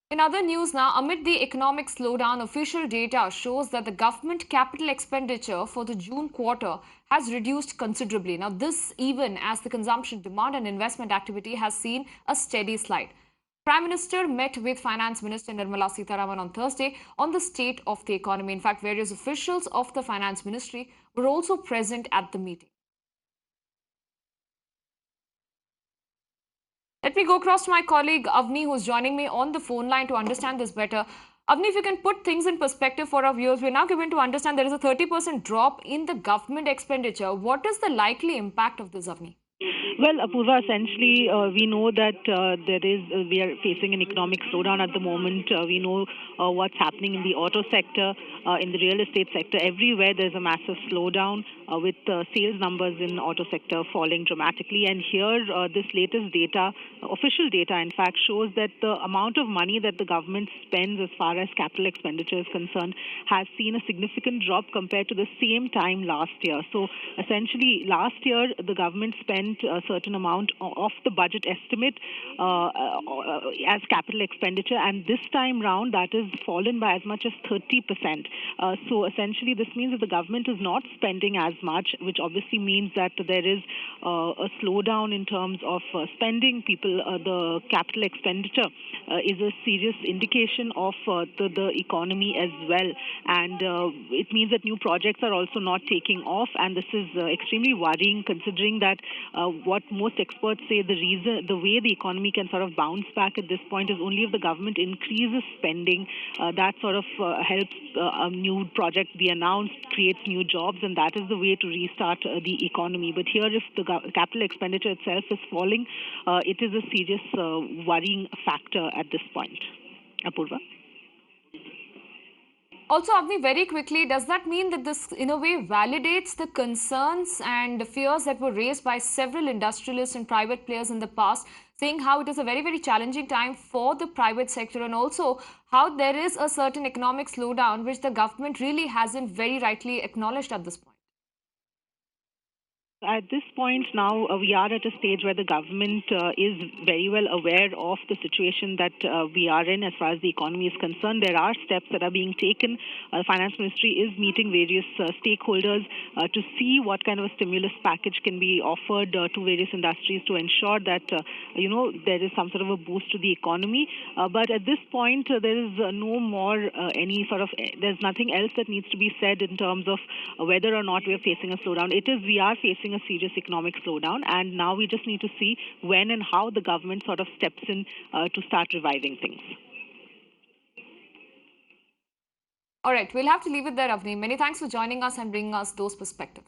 In other news now, amid the economic slowdown, official data shows that the government capital expenditure for the June quarter has reduced considerably. Now, this even as the consumption demand and investment activity has seen a steady slide. Prime Minister met with Finance Minister Nirmala Sitharaman on Thursday on the state of the economy. In fact, various officials of the Finance Ministry were also present at the meeting. Let me go across to my colleague Avni, who's joining me on the phone line to understand this better. Avni, if you can put things in perspective for our viewers, we're now given to understand there is a 30% drop in the government expenditure. What is the likely impact of this, Avni? Well, Apurva, essentially, we know that we are facing an economic slowdown at the moment. We know what's happening in the auto sector, in the real estate sector. Everywhere there's a massive slowdown with sales numbers in auto sector falling dramatically. And here, this latest data, official data, in fact, shows that the amount of money that the government spends as far as capital expenditure is concerned has seen a significant drop compared to the same time last year. So, essentially, last year, the government spent a certain amount of the budget estimate as capital expenditure, and this time round that is fallen by as much as 30%. So essentially this means that the government is not spending as much, which obviously means that there is a slowdown in terms of spending. The capital expenditure is a serious indication of the economy as well, and it means that new projects are also not taking off, and this is extremely worrying considering that what most experts say the way the economy can sort of bounce back at this point is only if the government increases spending. That sort of helps a new project be announced, creates new jobs, and that is the way to restart the economy. But here, if the capital expenditure itself is falling, it is a serious worrying factor at this point. Apurva? Also, Avni, very quickly, does that mean that this, in a way, validates the concerns and fears that were raised by several industrialists and private players in the past, saying how it is a very, very challenging time for the private sector, and also how there is a certain economic slowdown which the government really hasn't very rightly acknowledged at this point? At this point now, we are at a stage where the government is very well aware of the situation that we are in as far as the economy is concerned. There are steps that are being taken. The Finance Ministry is meeting various stakeholders to see what kind of a stimulus package can be offered to various industries to ensure that, there is some sort of a boost to the economy. But at this point, there is no more there's nothing else that needs to be said in terms of whether or not we are facing a slowdown. We are facing a serious economic slowdown, and now we just need to see when and how the government sort of steps in to start reviving things. All right, we'll have to leave it there, Avni. Many thanks for joining us and bringing us those perspectives.